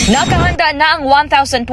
Nakahanda na ang 1,023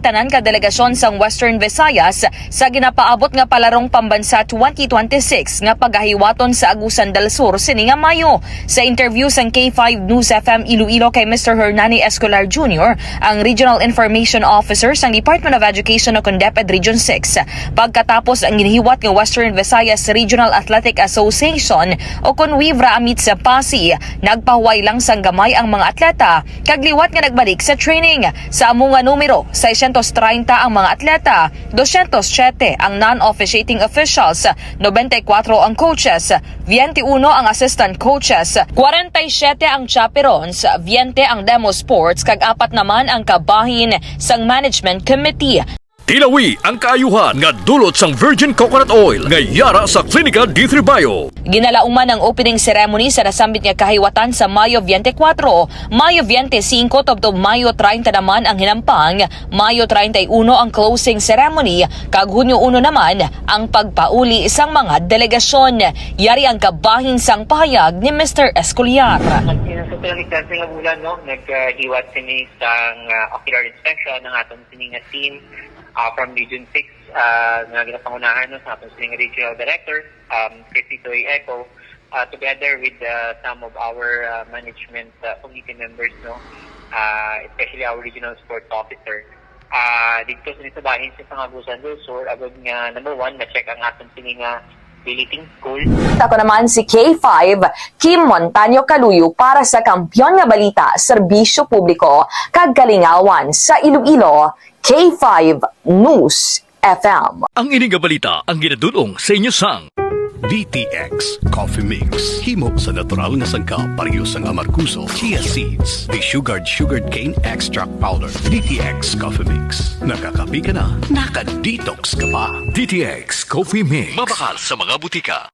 tanan ka delegasyon sang Western Visayas sa ginapaabot nga palarong pambansa 2026 nga pagahiwaton sa Agusan del Sur sini nga Mayo. Sa interview sang K5 News FM Iloilo kay Mr. Hernani Escolar Jr., ang Regional Information Officer sang Department of Education o CONDEPED Region 6, pagkatapos ang ginihiwat nga Western Visayas Regional Athletic Association o CONWIVRA amit sa Pasig, nagpahuway lang sang gamay ang mga atleta kagliwat nga nagbalik sa training. Sa among nga numero, 630 ang mga atleta, 207 ang non-officiating officials, 94 ang coaches, 21 ang assistant coaches, 47 ang chaperons, 20 ang demo sports, kag 4 naman ang kabahin sang management committee. Tilawi ang kaayuhan nga dulot sang virgin coconut oil nga yara sa Klinika D3 Bio. Ginalauman ang opening ceremony sa nasambit nga kahiwatan sa Mayo 24, Mayo 25 tubtob Mayo 30 naman ang hinampang, Mayo 31 ang closing ceremony, kag Hunyo 1 naman ang pagpauli isang mga delegasyon. Yari ang kabahin sang pahayag ni Mr. Escolar. Sa pinag-extension nga bulan, naghiwat sini sang ocular inspection ng atong sining team from Region 6 na ginapangunahan sa atong sining regional director, Crisito Eco, together with some of our management committee members, especially our regional sports officer. Dito sa bahin sa Agusan del Sur, agad nga number 1, na-check ang atong sining Biliting School. Ako naman si K5, Kim Montaño Caluyo para sa Kampiyon nga Balita, Serbisyo Publiko, Kagalingawan sa Iloilo, K5 News FM. Ang ining nga balita ang ginadulong sa inyo sang DTX Coffee Mix. Himo sa natural nga sangkap pareho sang amarkuso, chia seeds, sugared cane extract powder. DTX Coffee Mix. Nakakapi ka na, naka-detox ka pa. DTX Coffee Mix. Mabakal sa mga butika.